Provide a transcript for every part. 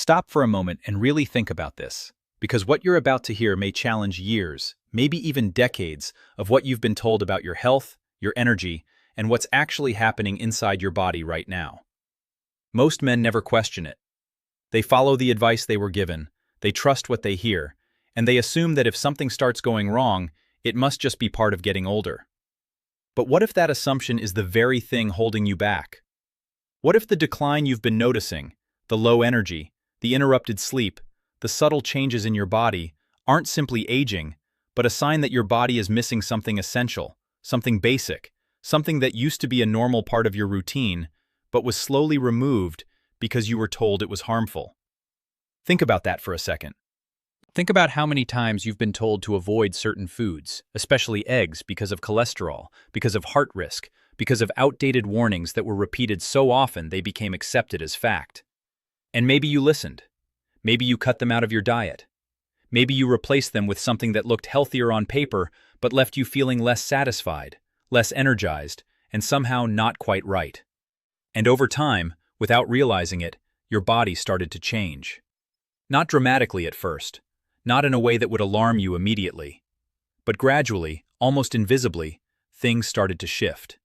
Stop for a moment and really think about this, because what you're about to hear may challenge years, maybe even decades, of what you've been told about your health, your energy, and what's actually happening inside your body right now. Most men never question it. They follow the advice they were given, they trust what they hear, and they assume that if something starts going wrong, it must just be part of getting older. But what if that assumption is the very thing holding you back? What if the decline you've been noticing, the low energy, the interrupted sleep, the subtle changes in your body, aren't simply aging, but a sign that your body is missing something essential, something basic, something that used to be a normal part of your routine, but was slowly removed because you were told it was harmful? Think about that for a second. Think about how many times you've been told to avoid certain foods, especially eggs, because of cholesterol, because of heart risk, because of outdated warnings that were repeated so often they became accepted as fact. And maybe you listened. Maybe you cut them out of your diet. Maybe you replaced them with something that looked healthier on paper but left you feeling less satisfied, less energized, and somehow not quite right. And over time, without realizing it, your body started to change. Not dramatically at first, not in a way that would alarm you immediately. But gradually, almost invisibly, things started to shift.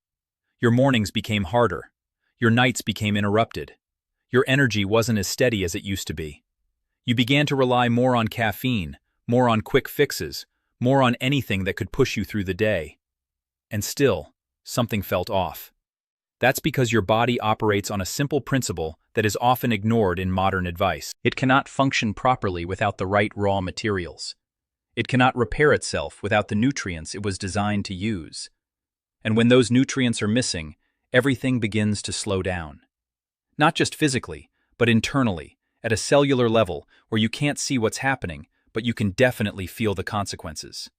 Your mornings became harder. Your nights became interrupted. Your energy wasn't as steady as it used to be. You began to rely more on caffeine, more on quick fixes, more on anything that could push you through the day. And still, something felt off. That's because your body operates on a simple principle that is often ignored in modern advice. It cannot function properly without the right raw materials. It cannot repair itself without the nutrients it was designed to use. And when those nutrients are missing, everything begins to slow down. Not just physically, but internally, at a cellular level where you can't see what's happening, but you can definitely feel the consequences.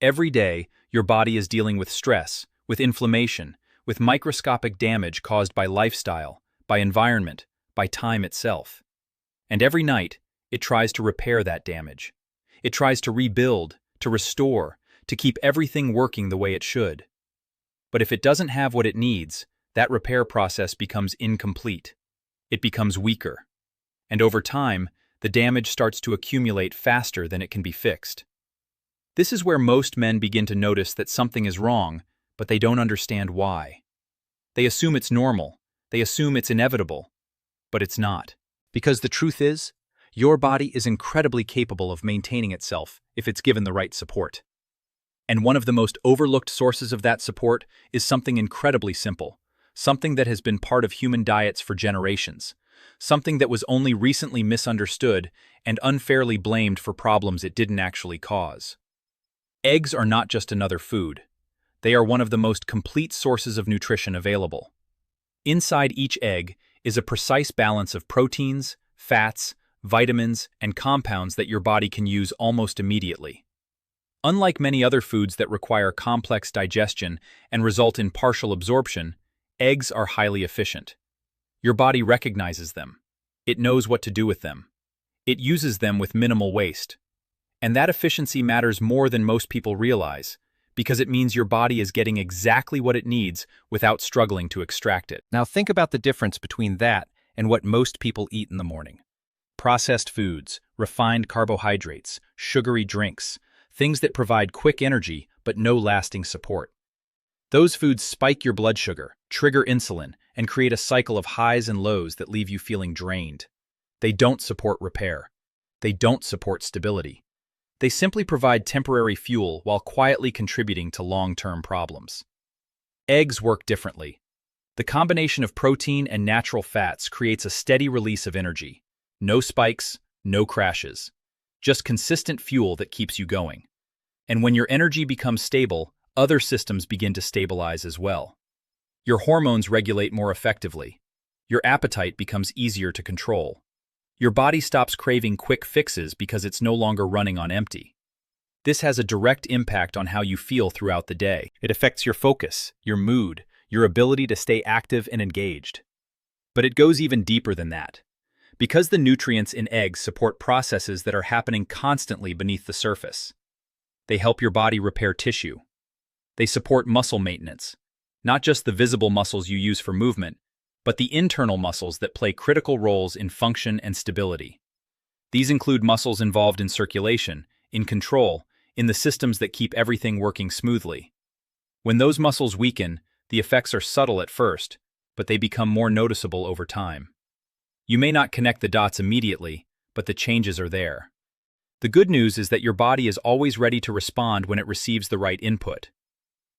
Every day, your body is dealing with stress, with inflammation, with microscopic damage caused by lifestyle, by environment, by time itself. And every night, it tries to repair that damage. It tries to rebuild, to restore, to keep everything working the way it should. But if it doesn't have what it needs, that repair process becomes incomplete. It becomes weaker. And over time, the damage starts to accumulate faster than it can be fixed. This is where most men begin to notice that something is wrong, but they don't understand why. They assume it's normal. They assume it's inevitable. But it's not. Because the truth is, your body is incredibly capable of maintaining itself if it's given the right support. And one of the most overlooked sources of that support is something incredibly simple, something that has been part of human diets for generations, something that was only recently misunderstood and unfairly blamed for problems it didn't actually cause. Eggs are not just another food. They are one of the most complete sources of nutrition available. Inside each egg is a precise balance of proteins, fats, vitamins, and compounds that your body can use almost immediately. Unlike many other foods that require complex digestion and result in partial absorption, eggs are highly efficient. Your body recognizes them. It knows what to do with them. It uses them with minimal waste. And that efficiency matters more than most people realize, because it means your body is getting exactly what it needs without struggling to extract it. Now think about the difference between that and what most people eat in the morning. Processed foods, refined carbohydrates, sugary drinks, things that provide quick energy but no lasting support. Those foods spike your blood sugar, trigger insulin, and create a cycle of highs and lows that leave you feeling drained. They don't support repair. They don't support stability. They simply provide temporary fuel while quietly contributing to long-term problems. Eggs work differently. The combination of protein and natural fats creates a steady release of energy. No spikes, no crashes. Just consistent fuel that keeps you going. And when your energy becomes stable, other systems begin to stabilize as well. Your hormones regulate more effectively. Your appetite becomes easier to control. Your body stops craving quick fixes because it's no longer running on empty. This has a direct impact on how you feel throughout the day. It affects your focus, your mood, your ability to stay active and engaged. But it goes even deeper than that. Because the nutrients in eggs support processes that are happening constantly beneath the surface. They help your body repair tissue. They support muscle maintenance, not just the visible muscles you use for movement, but the internal muscles that play critical roles in function and stability. These include muscles involved in circulation, in control, in the systems that keep everything working smoothly. When those muscles weaken, the effects are subtle at first, but they become more noticeable over time. You may not connect the dots immediately, but the changes are there. The good news is that your body is always ready to respond when it receives the right input.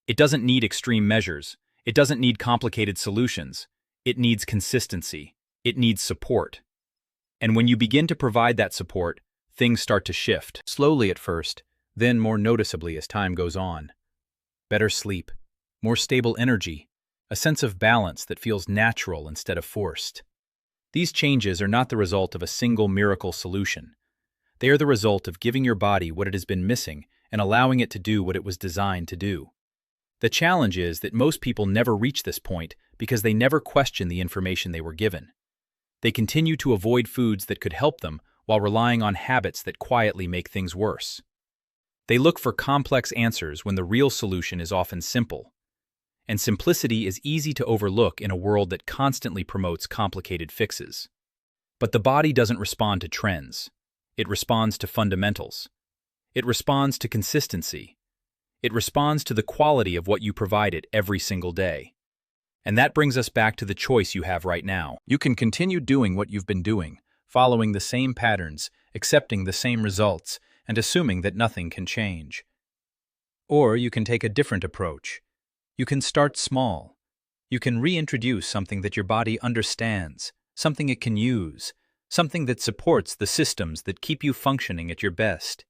It doesn't need extreme measures. It doesn't need complicated solutions. It needs consistency. It needs support. And when you begin to provide that support, things start to shift, slowly at first, then more noticeably as time goes on. Better sleep, more stable energy, a sense of balance that feels natural instead of forced. These changes are not the result of a single miracle solution. They are the result of giving your body what it has been missing and allowing it to do what it was designed to do. The challenge is that most people never reach this point because they never question the information they were given. They continue to avoid foods that could help them while relying on habits that quietly make things worse. They look for complex answers when the real solution is often simple. And simplicity is easy to overlook in a world that constantly promotes complicated fixes. But the body doesn't respond to trends. It responds to fundamentals. It responds to consistency. It responds to the quality of what you provide it every single day. And that brings us back to the choice you have right now. You can continue doing what you've been doing, following the same patterns, accepting the same results, and assuming that nothing can change. Or you can take a different approach. You can start small. You can reintroduce something that your body understands, something it can use, something that supports the systems that keep you functioning at your best.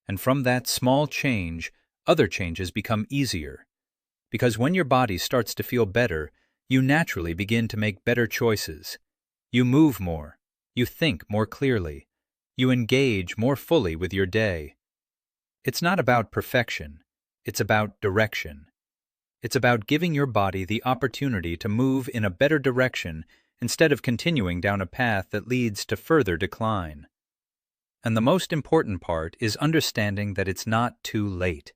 And from that small change, other changes become easier. Because when your body starts to feel better, you naturally begin to make better choices. You move more. You think more clearly. You engage more fully with your day. It's not about perfection. It's about direction. It's about giving your body the opportunity to move in a better direction instead of continuing down a path that leads to further decline. And the most important part is understanding that it's not too late.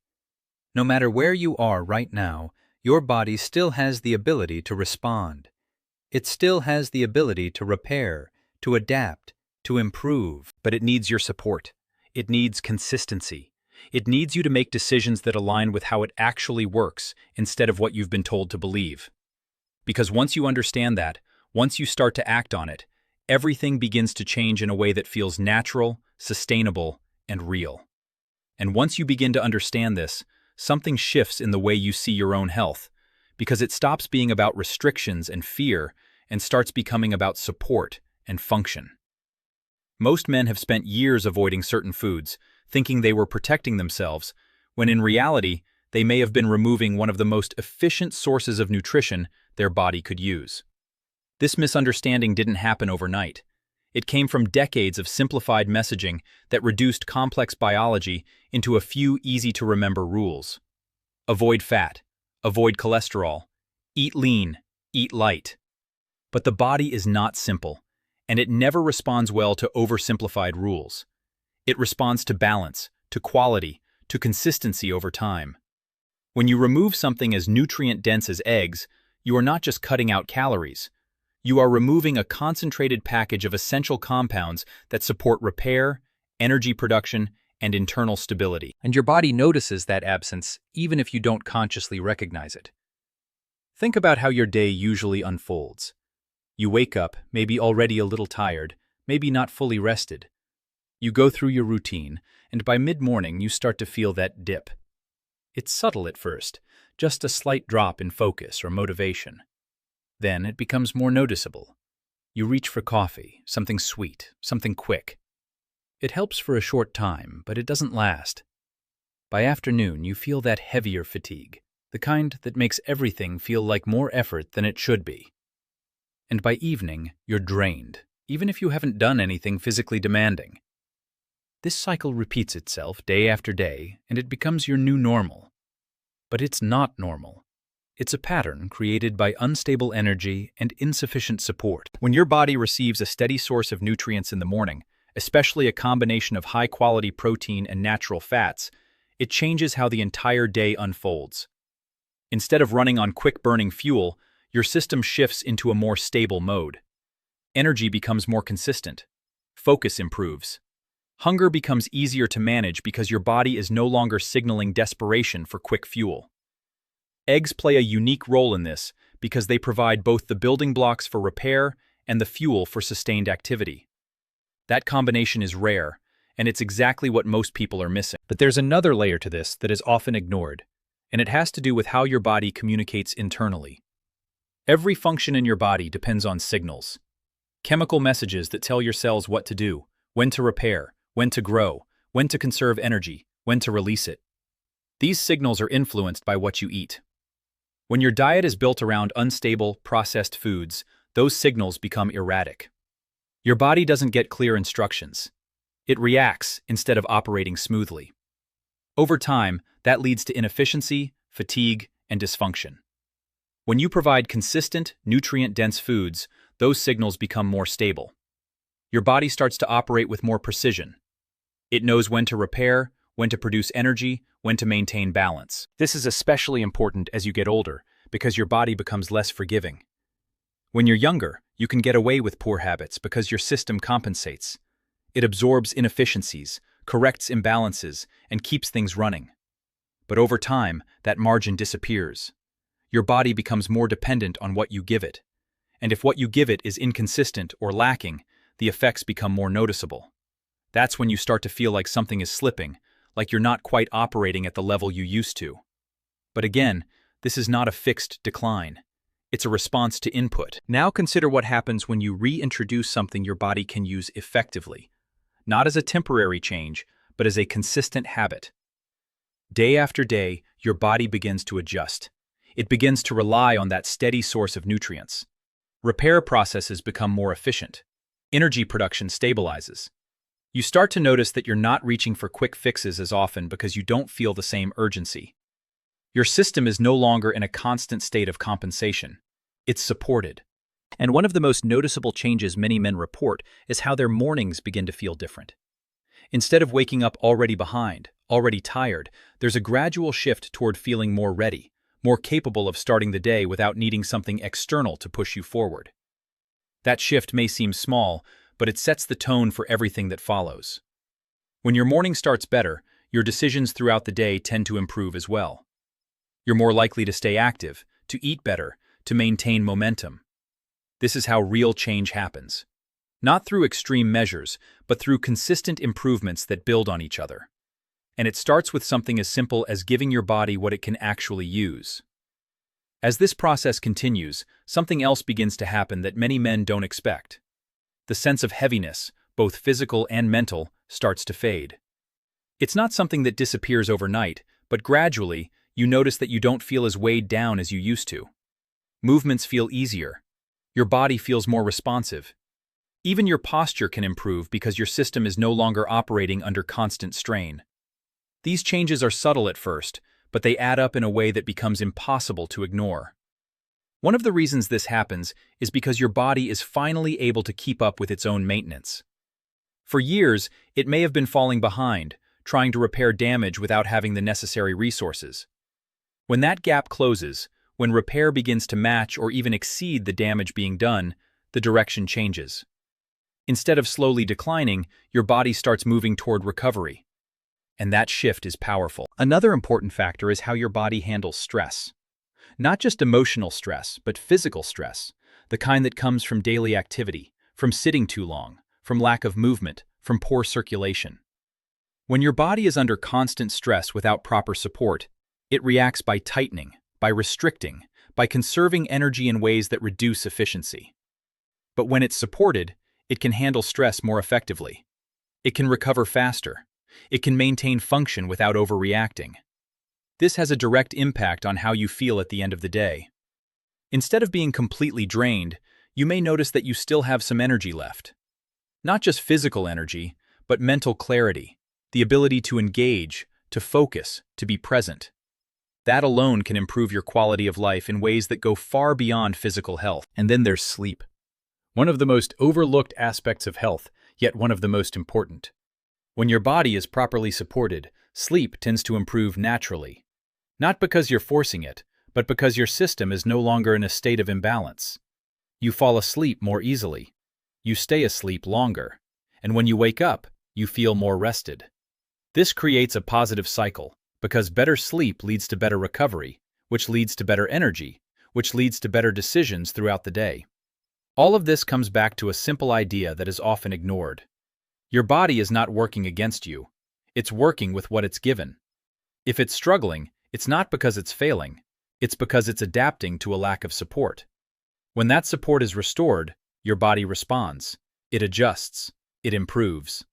No matter where you are right now, your body still has the ability to respond. It still has the ability to repair, to adapt, to improve, but it needs your support. It needs consistency. It needs you to make decisions that align with how it actually works instead of what you've been told to believe. Because once you understand that, once you start to act on it, everything begins to change in a way that feels natural, sustainable, and real. And once you begin to understand this, something shifts in the way you see your own health, because it stops being about restrictions and fear and starts becoming about support and function. Most men have spent years avoiding certain foods, thinking they were protecting themselves, when in reality, they may have been removing one of the most efficient sources of nutrition their body could use. This misunderstanding didn't happen overnight. It came from decades of simplified messaging that reduced complex biology into a few easy-to-remember rules. Avoid fat, avoid cholesterol, eat lean, eat light. But the body is not simple, and it never responds well to oversimplified rules. It responds to balance, to quality, to consistency over time. When you remove something as nutrient-dense as eggs, you are not just cutting out calories. You are removing a concentrated package of essential compounds that support repair, energy production, and internal stability. And your body notices that absence even if you don't consciously recognize it. Think about how your day usually unfolds. You wake up, maybe already a little tired, maybe not fully rested. You go through your routine, and by mid-morning you start to feel that dip. It's subtle at first, just a slight drop in focus or motivation. Then it becomes more noticeable. You reach for coffee, something sweet, something quick. It helps for a short time, but it doesn't last. By afternoon, you feel that heavier fatigue, the kind that makes everything feel like more effort than it should be. And by evening, you're drained, even if you haven't done anything physically demanding. This cycle repeats itself day after day, and it becomes your new normal. But it's not normal. It's a pattern created by unstable energy and insufficient support. When your body receives a steady source of nutrients in the morning, especially a combination of high-quality protein and natural fats, it changes how the entire day unfolds. Instead of running on quick-burning fuel, your system shifts into a more stable mode. Energy becomes more consistent. Focus improves. Hunger becomes easier to manage because your body is no longer signaling desperation for quick fuel. Eggs play a unique role in this because they provide both the building blocks for repair and the fuel for sustained activity. That combination is rare, and it's exactly what most people are missing. But there's another layer to this that is often ignored, and it has to do with how your body communicates internally. Every function in your body depends on signals. Chemical messages that tell your cells what to do, when to repair, when to grow, when to conserve energy, when to release it. These signals are influenced by what you eat. When your diet is built around unstable, processed foods, those signals become erratic. Your body doesn't get clear instructions. It reacts instead of operating smoothly. Over time, that leads to inefficiency, fatigue, and dysfunction. When you provide consistent, nutrient-dense foods, those signals become more stable. Your body starts to operate with more precision. It knows when to repair, when to produce energy, when to maintain balance. This is especially important as you get older, because your body becomes less forgiving. When you're younger, you can get away with poor habits because your system compensates. It absorbs inefficiencies, corrects imbalances, and keeps things running. But over time, that margin disappears. Your body becomes more dependent on what you give it. And if what you give it is inconsistent or lacking, the effects become more noticeable. That's when you start to feel like something is slipping, like you're not quite operating at the level you used to. But again, this is not a fixed decline. It's a response to input. Now consider what happens when you reintroduce something your body can use effectively, not as a temporary change, but as a consistent habit. Day after day, your body begins to adjust. It begins to rely on that steady source of nutrients. Repair processes become more efficient. Energy production stabilizes. You start to notice that you're not reaching for quick fixes as often because you don't feel the same urgency. Your system is no longer in a constant state of compensation. It's supported. And one of the most noticeable changes many men report is how their mornings begin to feel different. Instead of waking up already behind, already tired, there's a gradual shift toward feeling more ready, more capable of starting the day without needing something external to push you forward. That shift may seem small, but it sets the tone for everything that follows. When your morning starts better, your decisions throughout the day tend to improve as well. You're more likely to stay active, to eat better, to maintain momentum. This is how real change happens. Not through extreme measures, but through consistent improvements that build on each other. And it starts with something as simple as giving your body what it can actually use. As this process continues, something else begins to happen that many men don't expect. The sense of heaviness, both physical and mental, starts to fade. It's not something that disappears overnight, but gradually, you notice that you don't feel as weighed down as you used to. Movements feel easier. Your body feels more responsive. Even your posture can improve because your system is no longer operating under constant strain. These changes are subtle at first, but they add up in a way that becomes impossible to ignore. One of the reasons this happens is because your body is finally able to keep up with its own maintenance. For years, it may have been falling behind, trying to repair damage without having the necessary resources. When that gap closes, when repair begins to match or even exceed the damage being done, the direction changes. Instead of slowly declining, your body starts moving toward recovery. And that shift is powerful. Another important factor is how your body handles stress. Not just emotional stress, but physical stress, the kind that comes from daily activity, from sitting too long, from lack of movement, from poor circulation. When your body is under constant stress without proper support, it reacts by tightening, by restricting, by conserving energy in ways that reduce efficiency. But when it's supported, it can handle stress more effectively. It can recover faster. It can maintain function without overreacting. This has a direct impact on how you feel at the end of the day. Instead of being completely drained, you may notice that you still have some energy left. Not just physical energy, but mental clarity, the ability to engage, to focus, to be present. That alone can improve your quality of life in ways that go far beyond physical health. And then there's sleep. One of the most overlooked aspects of health, yet one of the most important. When your body is properly supported, sleep tends to improve naturally. Not because you're forcing it, but because your system is no longer in a state of imbalance. You fall asleep more easily. You stay asleep longer. And when you wake up, you feel more rested. This creates a positive cycle, because better sleep leads to better recovery, which leads to better energy, which leads to better decisions throughout the day. All of this comes back to a simple idea that is often ignored. Your body is not working against you. It's working with what it's given. If it's struggling, it's not because it's failing. It's because it's adapting to a lack of support. When that support is restored, your body responds. It adjusts. It improves.